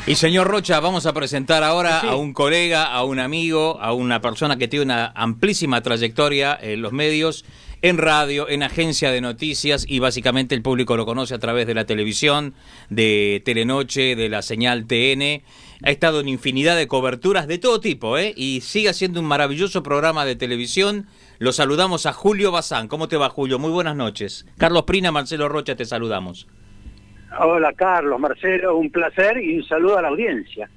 Y señor Rocha, vamos a presentar ahora Sí. a un colega, a un amigo, a una persona que tiene una amplísima trayectoria en los medios, en radio, en agencia de noticias, y básicamente el público lo conoce a través de la televisión, de Telenoche, de la señal TN. Ha estado en infinidad de coberturas de todo tipo, y sigue haciendo un maravilloso programa de televisión. Lo saludamos a Julio Bazán. ¿Cómo te va, Julio? Muy buenas noches. Carlos Prina, Marcelo Rocha, te saludamos. Hola Carlos, Marcelo, un placer y un saludo a la audiencia.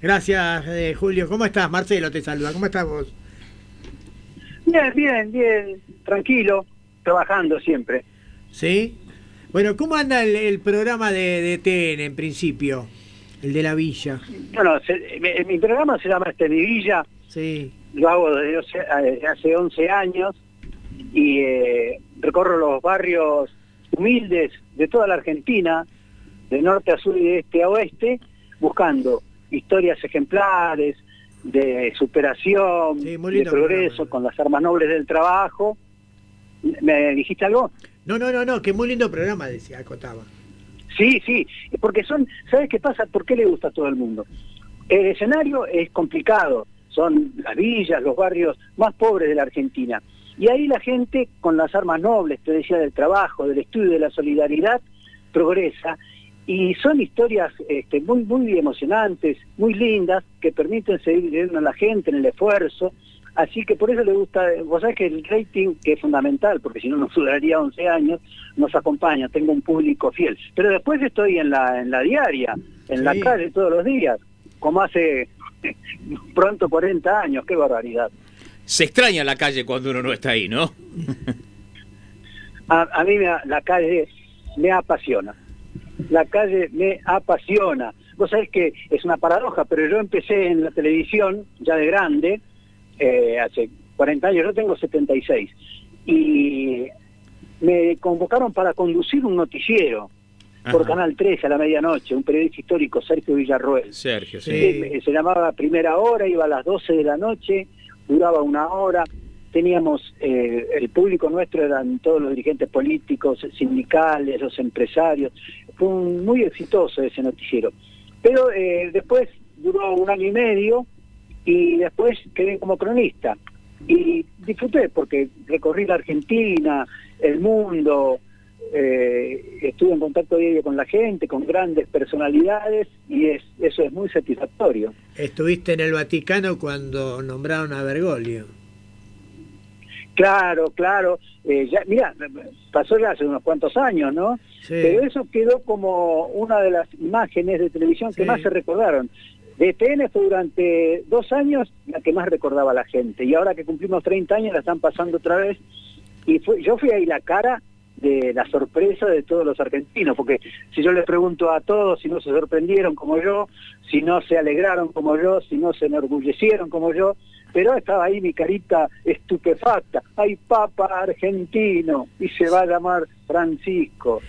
Gracias, Julio. ¿Cómo estás? Marcelo te saluda. ¿Cómo estás vos? Bien, tranquilo, trabajando siempre. ¿Sí? Bueno, ¿cómo anda el programa de TN en principio? El de la Villa. Bueno, mi programa se llama Mi Villa, Sí. lo hago desde hace 11 años y recorro los barrios humildes de toda la Argentina, de norte a sur y de este a oeste, buscando historias ejemplares de superación, Sí, muy de lindo progreso, programa. con las armas nobles del trabajo. ¿Me dijiste algo? No, que muy lindo programa, decía, acotaba. Sí, porque ¿sabes qué pasa? ¿Por qué le gusta a todo el mundo? El escenario es complicado, son las villas, los barrios más pobres de la Argentina. Y ahí la gente, con las armas nobles, te decía, del trabajo, del estudio, de la solidaridad, progresa. Y son historias muy emocionantes, muy lindas, que permiten seguir viviendo a la gente en el esfuerzo. Así que por eso le gusta. Vos sabés que el rating, que es fundamental, porque si no nos duraría 11 años, nos acompaña, tengo un público fiel. Pero después estoy en la diaria, en la calle todos los días, como hace pronto 40 años, qué barbaridad. Se extraña la calle cuando uno no está ahí, ¿no? A mí la calle me apasiona. La calle me apasiona. Vos sabés que es una paradoja, pero yo empecé en la televisión ya de grande, hace 40 años, yo tengo 76, y me convocaron para conducir un noticiero por Ajá. Canal 13 a la medianoche, un periodista histórico, Sergio Villarroel. Sergio, sí. Sí. Se llamaba Primera Hora, iba a las 12 de la noche, duraba una hora. Teníamos, el público nuestro eran todos los dirigentes políticos, sindicales, los empresarios. Fue muy exitoso ese noticiero. Pero después duró 1 año y medio y después quedé como cronista. Y disfruté porque recorrí la Argentina, el mundo, estuve en contacto diario con la gente, con grandes personalidades, y eso es muy satisfactorio. Estuviste en el Vaticano cuando nombraron a Bergoglio. Claro. Mira, pasó ya hace unos cuantos años, ¿no? Sí. Pero eso quedó como una de las imágenes de televisión que Sí. más se recordaron. De TN fue durante 2 años la que más recordaba a la gente. Y ahora que cumplimos 30 años la están pasando otra vez. Y yo fui ahí la cara de la sorpresa de todos los argentinos, porque si yo les pregunto a todos si no se sorprendieron como yo, si no se alegraron como yo, si no se enorgullecieron como yo, pero estaba ahí mi carita estupefacta. ¡Ay, Papa argentino! Y se va a llamar Francisco.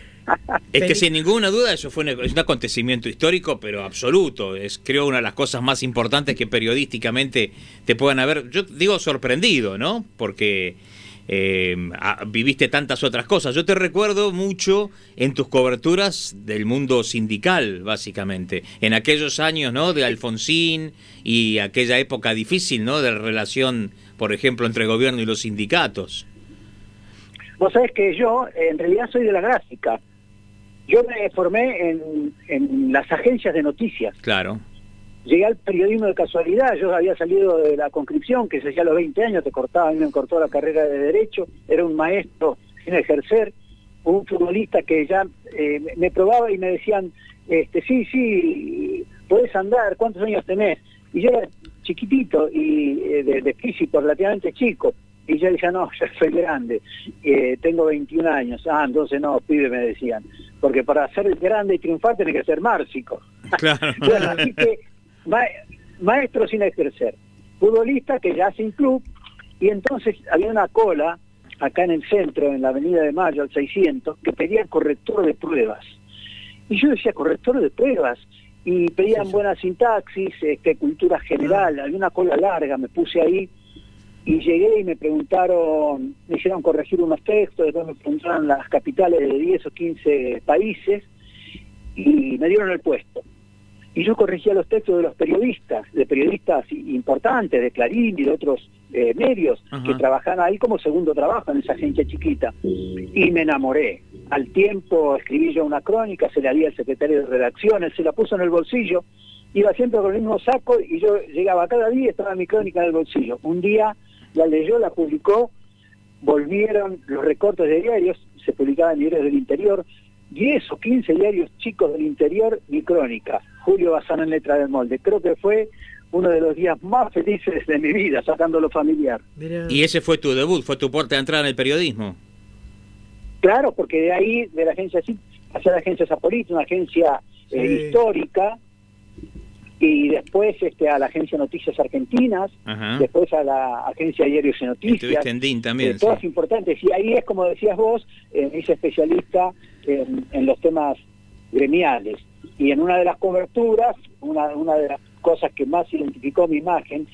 Es que sin ninguna duda eso es un acontecimiento histórico, pero absoluto. Es, creo, una de las cosas más importantes que periodísticamente te puedan haber, yo digo, sorprendido, ¿no? Porque viviste tantas otras cosas. Yo te recuerdo mucho en tus coberturas del mundo sindical, básicamente, en aquellos años, ¿no?, de Alfonsín y aquella época difícil, ¿no?, de la relación, por ejemplo, entre el gobierno y los sindicatos. Vos sabés que yo, en realidad, soy de la gráfica. Yo me formé en las agencias de noticias. Claro. Llegué al periodismo de casualidad. Yo había salido de la conscripción, que se hacía a los 20 años, a mí me cortó la carrera de Derecho, era un maestro sin ejercer, un futbolista que ya me probaba y me decían, sí, podés andar, ¿cuántos años tenés? Y yo era chiquitito y de físico relativamente chico, y yo decía, no, ya soy grande, tengo 21 años. Entonces no, pibe, me decían, porque para ser grande y triunfar tenés que ser márcico. Claro. Bueno, así que maestro sin ejercer, futbolista que ya sin club, y entonces había una cola acá en el centro, en la Avenida de Mayo, al 600, que pedían corrector de pruebas. Y yo decía, corrector de pruebas, y pedían buena sintaxis, cultura general, había una cola larga, me puse ahí, y llegué y me hicieron corregir unos textos, después me preguntaron las capitales de 10 o 15 países, y me dieron el puesto. y yo corregía los textos de periodistas importantes, de Clarín y de otros medios, que trabajaban ahí como segundo trabajo en esa agencia chiquita. Y me enamoré. Al tiempo escribí yo una crónica, se la di al secretario de redacción, él se la puso en el bolsillo, iba siempre con el mismo saco y yo llegaba cada día y estaba mi crónica en el bolsillo. Un día la leyó, la publicó, volvieron los recortes de diarios, se publicaban en diarios del interior, 10 o 15 diarios chicos del interior, mi crónica, Julio Bazán en letra del molde. Creo que fue uno de los días más felices de mi vida, sacándolo familiar. Mirá. Y ese fue tu debut, fue tu puerta de entrada en el periodismo. Claro, porque de ahí, de la agencia CIP, pasé a la agencia Zapolita, una agencia histórica, y después a la agencia Noticias Argentinas, después a la agencia Diarios y Noticias. Estuviste en DIN también. Todas importantes, y ahí es, como decías vos, me hice especialista en los temas gremiales. Y en una de las coberturas, una de las cosas que más identificó mi imagen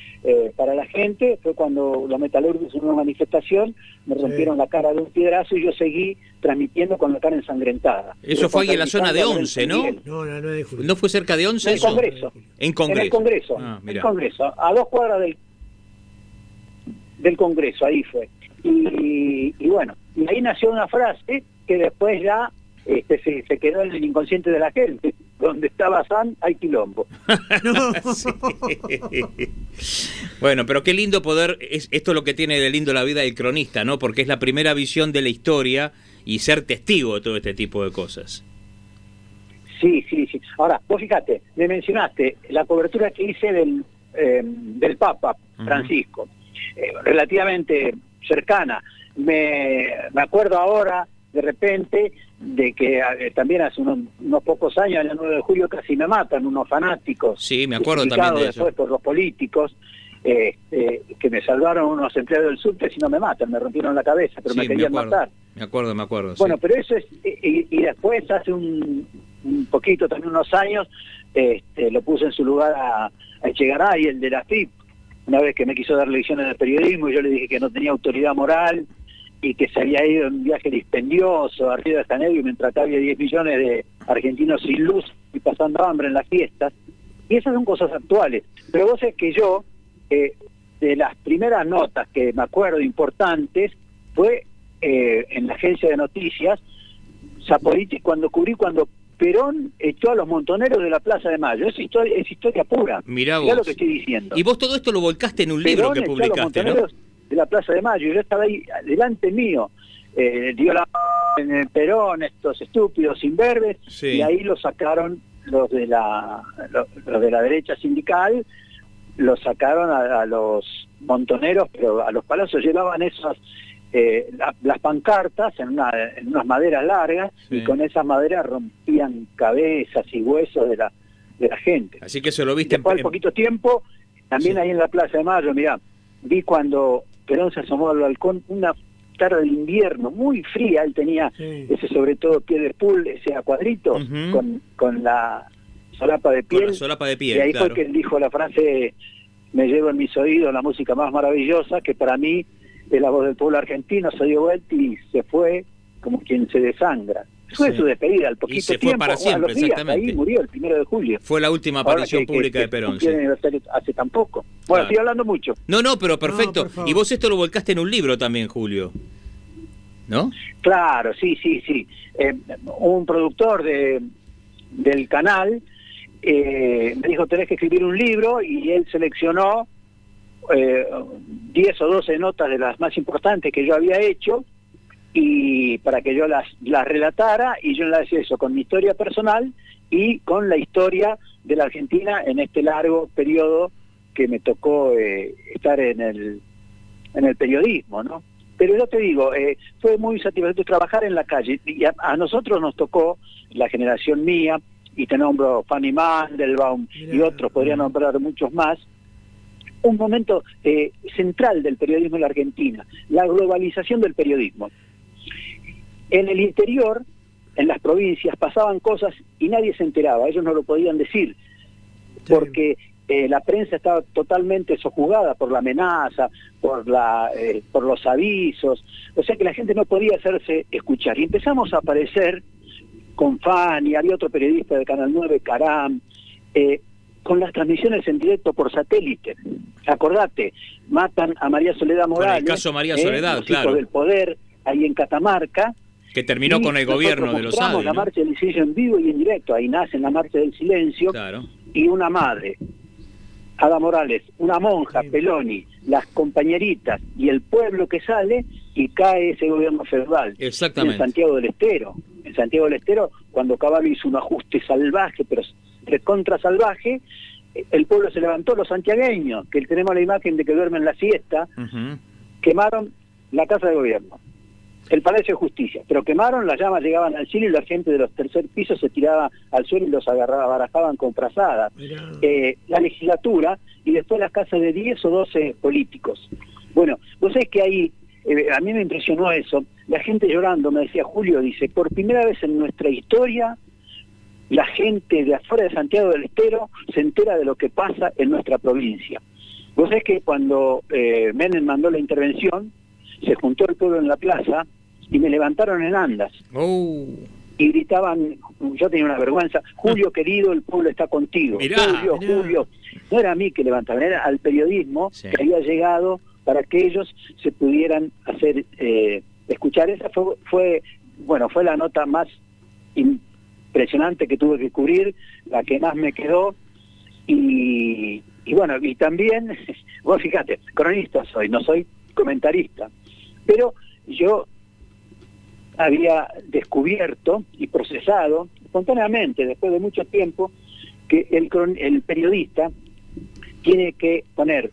para la gente fue cuando los metalúrgicos en una manifestación me rompieron la cara de un piedrazo y yo seguí transmitiendo con la cara ensangrentada. Eso fue ahí en la zona de 11, ¿no? No, la 9 de julio. ¿No fue cerca de 11 en eso? Congreso. En Congreso. En el Congreso. Ah, en el Congreso. A 2 cuadras del Congreso, ahí fue. Y bueno, y ahí nació una frase que después ya se quedó en el inconsciente de la gente. Donde está Bazán hay quilombo. Sí. Bueno, pero qué lindo poder, esto es lo que tiene de lindo la vida del cronista, ¿no? Porque es la primera visión de la historia y ser testigo de todo este tipo de cosas. Sí. Ahora, vos fíjate, me mencionaste la cobertura que hice del Papa Francisco, relativamente cercana. Me acuerdo ahora, de repente, de que también hace unos pocos años, en el 9 de julio, casi me matan unos fanáticos. Sí, me acuerdo también de eso. Después por los políticos, que me salvaron unos empleados del subte, si no me matan, me rompieron la cabeza, pero me querían matar. Me acuerdo. Bueno, sí. Pero eso es, y después hace un poquito, también unos años, lo puse en su lugar a Echegaray, el de la FIP, una vez que me quiso dar lecciones de periodismo, y yo le dije que no tenía autoridad moral, y que se había ido en un viaje dispendioso a Río de Janeiro, y mientras había 10 millones de argentinos sin luz y pasando hambre en las fiestas. Y esas son cosas actuales. Pero vos sabés que yo, de las primeras notas que me acuerdo importantes, fue en la agencia de noticias, Zapoliti, cuando Perón echó a los montoneros de la Plaza de Mayo. Es historia pura. Mirá lo que estoy diciendo. Y vos todo esto lo volcaste en un libro que publicaste, ¿no? De la Plaza de Mayo, y yo estaba ahí delante mío, dio la en el Perón, estos estúpidos imberbes, y ahí lo sacaron los de la derecha sindical, lo sacaron a los montoneros, pero a los palazos llevaban esas las pancartas en unas maderas largas, y con esas maderas rompían cabezas y huesos de la gente. Así que eso lo viste. Después al poquito tiempo, también ahí en la Plaza de Mayo, mirá, vi cuando Perón se asomó al balcón una tarde de invierno muy fría. Él tenía ese, sobre todo, pie de pool, ese a cuadrito, con la solapa de piel. Con la solapa de piel, y ahí claro. fue que él dijo la frase: me llevo en mis oídos la música más maravillosa, que para mí es la voz del pueblo argentino. Se dio vuelta y se fue como quien se desangra. Fue su despedida al poquito y se tiempo, fue para siempre, a los días, exactamente. Ahí murió el 1 de julio. Fue la última aparición pública de Perón. Sí. Aniversario hace tan poco. Bueno, estoy hablando mucho. No, pero perfecto. Y vos esto lo volcaste en un libro también, Julio, ¿no? Claro, sí. Un productor del canal me dijo: tenés que escribir un libro, y él seleccionó 10 o 12 notas de las más importantes que yo había hecho, y para que yo las relatara, y yo las hacía eso con mi historia personal y con la historia de la Argentina en este largo periodo que me tocó estar en el periodismo, ¿no? Pero yo te digo, fue muy satisfactorio trabajar en la calle, y a nosotros nos tocó, la generación mía, y te nombro Fanny Mandelbaum y otros, podría nombrar muchos más, un momento central del periodismo en la Argentina, la globalización del periodismo. En el interior, en las provincias, pasaban cosas y nadie se enteraba, ellos no lo podían decir, porque la prensa estaba totalmente sojuzgada por la amenaza, por los avisos, o sea que la gente no podía hacerse escuchar. Y empezamos a aparecer con Fanny, había otro periodista de Canal 9, Caram, con las transmisiones en directo por satélite. Acordate, matan a María Soledad Morales. Con el caso María Soledad, los claro. hijos del poder, ahí en Catamarca. Que terminó con el gobierno de los Adi, la ¿no? marcha del silencio en vivo y en directo. Ahí nace la marcha del silencio. Claro. Y una madre, Ada Morales, una monja, Sí. Peloni, las compañeritas y el pueblo que sale, y cae ese gobierno feudal. Exactamente. En Santiago del Estero. En Santiago del Estero, cuando Cavallo hizo un ajuste salvaje, pero recontra salvaje, el pueblo se levantó, los santiagueños, que tenemos la imagen de que duermen la siesta, Ujú. quemaron la Casa de Gobierno, el Palacio de Justicia, pero quemaron, las llamas llegaban al cielo y la gente de los tercer pisos se tiraba al suelo y los agarraba, barajaban con frazadas. Mirá. La legislatura y después las casas de 10 o 12 políticos. Bueno, vos sabés que ahí, a mí me impresionó eso, la gente llorando, me decía Julio, dice, por primera vez en nuestra historia, la gente de afuera de Santiago del Estero se entera de lo que pasa en nuestra provincia. Vos sabés que cuando Menem mandó la intervención, se juntó el pueblo en la plaza y me levantaron en andas Oh. y gritaban, yo tenía una vergüenza, Julio querido, el pueblo está contigo. Mirá. Julio, Mirá. Julio. No era a mí que levantaban, era al periodismo Sí. que había llegado para que ellos se pudieran hacer escuchar. Esa fue la nota más impresionante que tuve que cubrir, la que más me quedó. Y bueno, y también, vos fíjate, cronista soy, no soy comentarista, pero yo había descubierto y procesado espontáneamente, después de mucho tiempo, que el periodista tiene que poner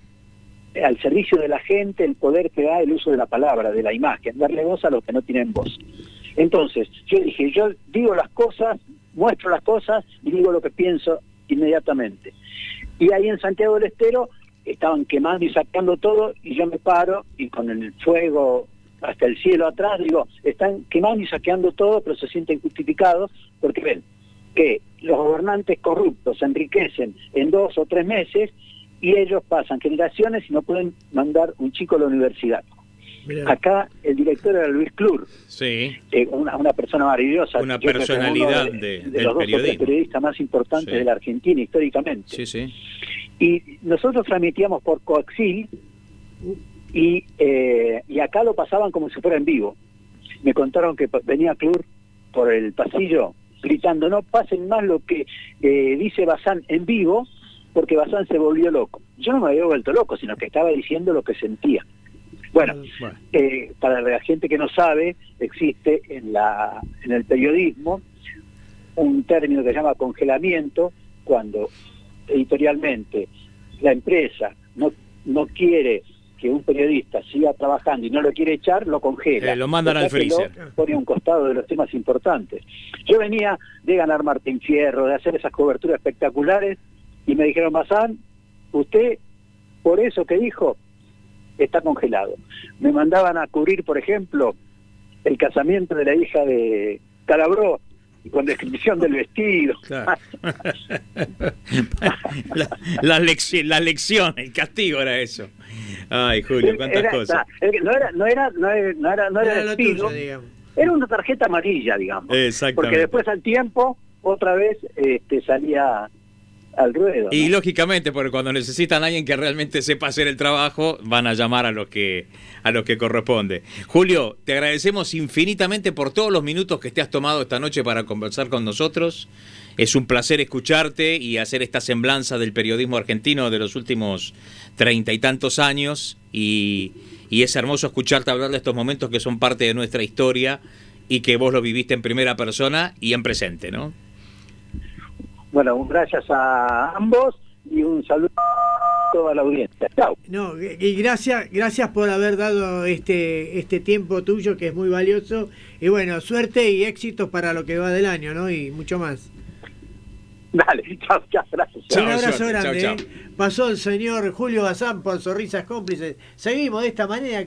al servicio de la gente el poder que da el uso de la palabra, de la imagen, darle voz a los que no tienen voz. Entonces, yo dije, yo digo las cosas, muestro las cosas y digo lo que pienso inmediatamente. Y ahí en Santiago del Estero estaban quemando y sacando todo, y yo me paro y con el fuego hasta el cielo atrás, digo, están quemando y saqueando todo, pero se sienten justificados porque ven que los gobernantes corruptos se enriquecen en 2 o 3 meses y ellos pasan generaciones y no pueden mandar un chico a la universidad. Mirá. Acá el director era Luis Clur, Sí. una persona maravillosa. Una Yo creo que personalidad uno del los 2 o 3 periodismo. periodistas más importantes Sí. de la Argentina históricamente. Sí, sí. Y nosotros transmitíamos por coaxil y acá lo pasaban como si fuera en vivo. Me contaron que venía Clur por el pasillo gritando, no pasen más lo que dice Bazán en vivo, porque Bazán se volvió loco. Yo no me había vuelto loco, sino que estaba diciendo lo que sentía. Bueno, Bueno. para la gente que no sabe, existe en el periodismo un término que se llama congelamiento, cuando editorialmente la empresa no quiere que un periodista siga trabajando y no lo quiere echar, lo congela. Lo mandan al O sea que freezer. lo pone a un costado de los temas importantes. Yo venía de ganar Martín Fierro, de hacer esas coberturas espectaculares, y me dijeron, Bazán, usted, por eso que dijo, está congelado. Me mandaban a cubrir, por ejemplo, el casamiento de la hija de Calabró, con descripción del vestido. Claro. la lección, el castigo era eso. Ay, Julio, cuántas cosas. No era lo despido, tuyo, digamos. era una tarjeta amarilla, digamos. Exactamente. Porque después al tiempo, otra vez salía al ruedo. Y ¿no? lógicamente, porque cuando necesitan a alguien que realmente sepa hacer el trabajo, van a llamar a lo que corresponde. Julio, te agradecemos infinitamente por todos los minutos que te has tomado esta noche para conversar con nosotros. Es un placer escucharte y hacer esta semblanza del periodismo argentino de los últimos 30 y tantos años. Y es hermoso escucharte hablar de estos momentos que son parte de nuestra historia y que vos lo viviste en primera persona y en presente, ¿no? Bueno, gracias a ambos y un saludo a toda la audiencia. Chao. No, y gracias por haber dado este tiempo tuyo, que es muy valioso. Y bueno, suerte y éxitos para lo que va del año, ¿no? Y mucho más. Dale, chao, gracias. Chao, Un abrazo suerte, grande. chao. Pasó el señor Julio Bazán por Sonrisas Cómplices. Seguimos de esta manera.